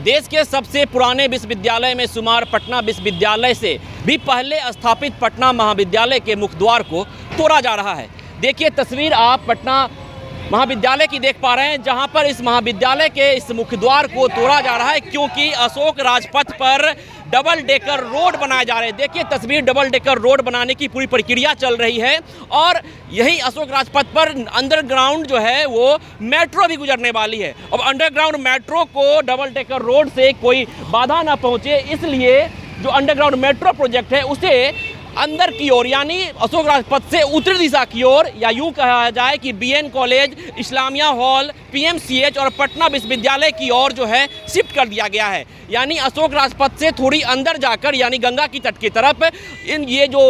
देश के सबसे पुराने विश्वविद्यालय में शुमार पटना विश्वविद्यालय से भी पहले स्थापित पटना महाविद्यालय के मुख्य द्वार को तोड़ा जा रहा है। देखिए तस्वीर आप पटना महाविद्यालय की देख पा रहे हैं, जहां पर इस महाविद्यालय के इस मुख्य द्वार को तोड़ा जा रहा है क्योंकि अशोक राजपथ पर डबल डेकर रोड बनाए जा रहे हैं। देखिए तस्वीर, डबल डेकर रोड बनाने की पूरी प्रक्रिया चल रही है और यही अशोक राजपथ पर अंडरग्राउंड जो है वो मेट्रो भी गुजरने वाली है। अब अंडरग्राउंड मेट्रो को डबल डेकर रोड से कोई बाधा ना पहुंचे, इसलिए जो अंडरग्राउंड मेट्रो प्रोजेक्ट है उसे अंदर की ओर यानी अशोक राजपथ से उत्तरी दिशा की ओर, या यूं कहा जाए कि BN college, Islamia hall, PMCH और पटना विश्वविद्यालय की ओर जो है शिफ्ट कर दिया गया है। यानी अशोक राजपथ से थोड़ी अंदर जाकर यानी गंगा की तट की तरफ ये जो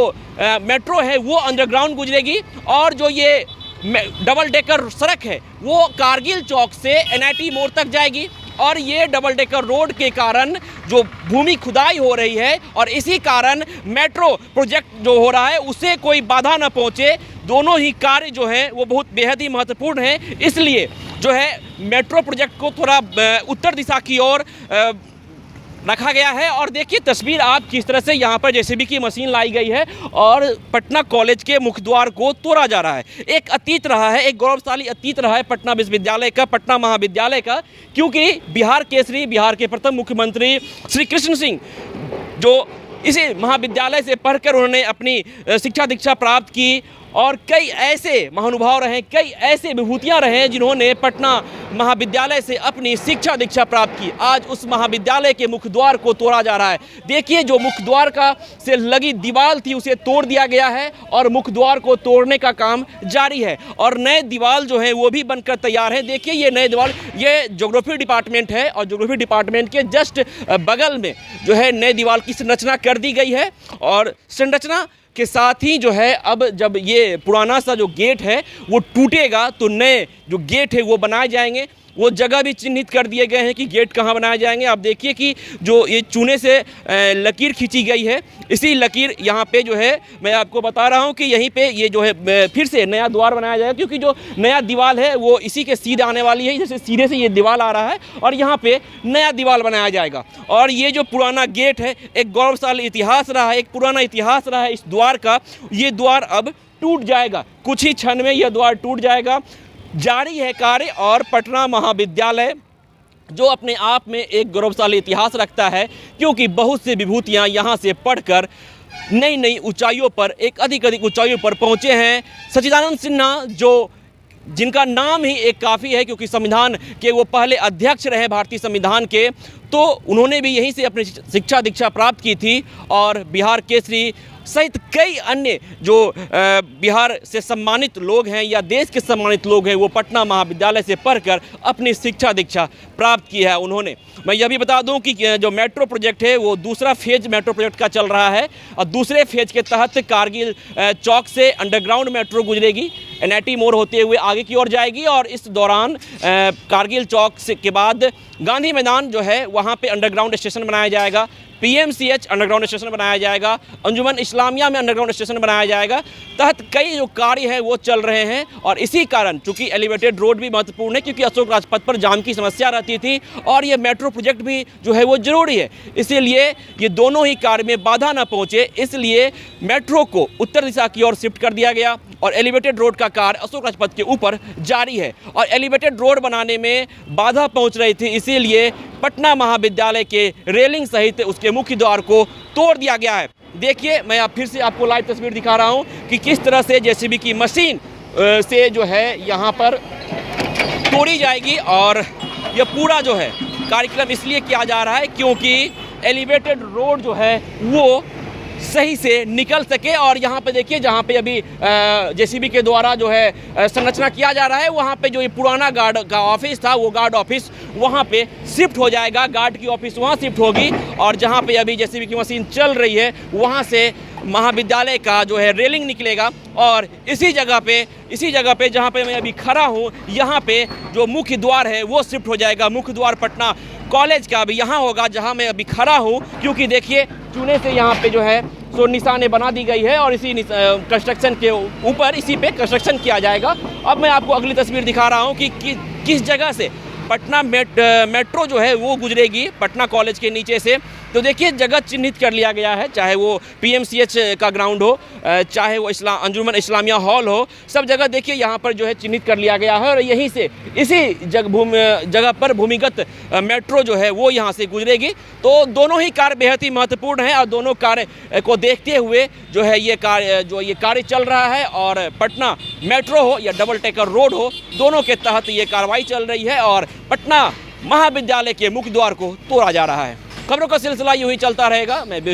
मेट्रो है वो अंडरग्राउंड गुजरेगी और जो ये डबल डेकर सड़क है वो कारगिल चौक से एनआईटी मोड़ तक जाएगी। और ये डबल डेकर रोड के कारण जो भूमि खुदाई हो रही है और इसी कारण मेट्रो प्रोजेक्ट जो हो रहा है उसे कोई बाधा न पहुंचे, दोनों ही कार्य जो है वो बहुत बेहद ही महत्वपूर्ण है। इसलिए जो है मेट्रो प्रोजेक्ट को थोड़ा उत्तर दिशा की ओर रखा गया है। और देखिए तस्वीर आप किस तरह से यहाँ पर जेसीबी की मशीन लाई गई है और पटना कॉलेज के मुख्य द्वार को तोड़ा जा रहा है। एक अतीत रहा है, एक गौरवशाली अतीत रहा है पटना विश्वविद्यालय का, पटना महाविद्यालय का, क्योंकि बिहार केसरी, बिहार के प्रथम मुख्यमंत्री श्री कृष्ण सिंह जो इसी महाविद्यालय से पढ़कर उन्होंने अपनी शिक्षा दीक्षा प्राप्त की और कई ऐसे महानुभाव रहे, कई ऐसे विभूतियां रहे जिन्होंने पटना महाविद्यालय से अपनी शिक्षा दीक्षा प्राप्त की। आज उस महाविद्यालय के मुख्य द्वार को तोड़ा जा रहा है। देखिए जो मुख्य द्वार का से लगी दीवार थी उसे तोड़ दिया गया है और मुख्य द्वार को तोड़ने का काम जारी है और नए दीवार जो है वो भी बनकर तैयार है। देखिए ये नए दीवार, ये ज्योग्राफी डिपार्टमेंट है और ज्योग्राफी डिपार्टमेंट के जस्ट बगल में जो है नए दीवार की संरचना कर दी गई है और संरचना के साथ ही जो है अब जब ये पुराना सा जो गेट है वो टूटेगा तो नए जो गेट है वो बनाए जाएंगे। वो जगह भी चिन्हित कर दिए गए हैं कि गेट कहाँ बनाए जाएंगे। आप देखिए कि जो ये चूने से लकीर खींची गई है, इसी लकीर यहाँ पे जो है मैं आपको बता रहा हूँ कि यहीं पे ये जो है फिर से नया द्वार बनाया जाएगा क्योंकि जो नया दीवार है वो इसी के सीधे आने वाली है। जैसे सीधे से ये दीवार आ रहा है और यहाँ पे नया दीवार बनाया जाएगा। और ये जो पुराना गेट है, एक गौरवशाली इतिहास रहा है, एक पुराना इतिहास रहा है इस द्वार का, ये द्वार अब टूट जाएगा। कुछ ही क्षण में यह द्वार टूट जाएगा। जारी है कार्य और पटना महाविद्यालय जो अपने आप में एक गौरवशाली इतिहास रखता है क्योंकि बहुत से विभूतियां यहां से पढ़कर नई नई ऊंचाइयों पर, एक अधिक ऊंचाइयों पर पहुंचे हैं। सच्चिदानंद सिन्हा जो जिनका नाम ही एक काफ़ी है क्योंकि संविधान के वो पहले अध्यक्ष रहे भारतीय संविधान के, तो उन्होंने भी यहीं से अपनी शिक्षा दीक्षा प्राप्त की थी और बिहार केसरी सहित कई अन्य जो बिहार से सम्मानित लोग हैं या देश के सम्मानित लोग हैं वो पटना महाविद्यालय से पढ़कर अपनी शिक्षा दीक्षा प्राप्त की है उन्होंने। मैं यह भी बता दूं कि जो मेट्रो प्रोजेक्ट है वो दूसरा फेज मेट्रो प्रोजेक्ट का चल रहा है और दूसरे फेज के तहत कारगिल चौक से अंडरग्राउंड मेट्रो गुजरेगी, एनआईटी मोड़ होते हुए आगे की ओर जाएगी और इस दौरान कारगिल चौक से के बाद गांधी मैदान जो है वहाँ पे अंडरग्राउंड स्टेशन बनाया जाएगा, पीएमसीएच अंडरग्राउंड स्टेशन बनाया जाएगा, अंजुमन इस्लामिया में अंडरग्राउंड स्टेशन बनाया जाएगा। तहत कई जो कार्य हैं वो चल रहे हैं और इसी कारण चूंकि एलिवेटेड रोड भी महत्वपूर्ण है क्योंकि अशोक राजपथ पर जाम की समस्या रहती थी और ये मेट्रो प्रोजेक्ट भी जो है वो ज़रूरी है, इसीलिए ये दोनों ही कार्य में बाधा ना पहुँचे, इसलिए मेट्रो को उत्तर दिशा की ओर शिफ्ट कर दिया गया और एलिवेटेड रोड का कार्य अशोक राजपथ के ऊपर जारी है। और एलिवेटेड रोड बनाने में बाधा पहुंच रही थी, इसीलिए पटना महाविद्यालय के रेलिंग सहित उसके मुख्य द्वार को तोड़ दिया गया है। देखिए मैं फिर से आपको लाइव तस्वीर दिखा रहा हूं कि किस तरह से जेसीबी की मशीन से जो है यहाँ पर तोड़ी जाएगी और यह पूरा जो है कार्यक्रम इसलिए किया जा रहा है क्योंकि एलिवेटेड रोड जो है वो सही से निकल सके। और यहाँ पे देखिए जहाँ पे अभी जेसीबी के द्वारा जो है संरचना किया जा रहा है वहाँ पे जो ये पुराना गार्ड का ऑफिस था वो गार्ड ऑफिस वहाँ पे शिफ्ट हो जाएगा, गार्ड की ऑफिस वहाँ शिफ्ट होगी और जहाँ पे अभी जेसीबी की मशीन चल रही है वहाँ से महाविद्यालय का जो है रेलिंग निकलेगा और इसी जगह पे जहाँ पे मैं अभी खड़ा हूँ यहाँ पे जो मुख्य द्वार है वो शिफ्ट हो जाएगा। मुख्य द्वार पटना कॉलेज का भी यहाँ होगा जहाँ मैं अभी खड़ा हूँ क्योंकि देखिए चूने से यहाँ पे जो है सो निशाने बना दी गई है और इसी कंस्ट्रक्शन के ऊपर इसी पे कंस्ट्रक्शन किया जाएगा। अब मैं आपको अगली तस्वीर दिखा रहा हूँ कि किस जगह से पटना मेट्रो जो है वो गुजरेगी पटना कॉलेज के नीचे से। तो देखिए जगह चिन्हित कर लिया गया है, चाहे वो PMCH का ग्राउंड हो, चाहे वो अंजुमन इस्लामिया हॉल हो, सब जगह देखिए यहाँ पर जो है चिन्हित कर लिया गया है। और यहीं से इसी जगह पर भूमिगत मेट्रो जो है वो यहाँ से गुजरेगी। तो दोनों ही कार्य बेहद ही महत्वपूर्ण है और दोनों कार्य को देखते हुए जो है ये कार्य चल रहा है। और पटना मेट्रो हो या डबल डेकर रोड हो, दोनों के तहत ये कार्रवाई चल रही है और पटना महाविद्यालय के मुख्य द्वार को तोड़ा जा रहा है। खबरों का सिलसिला यूं ही चलता रहेगा। मैं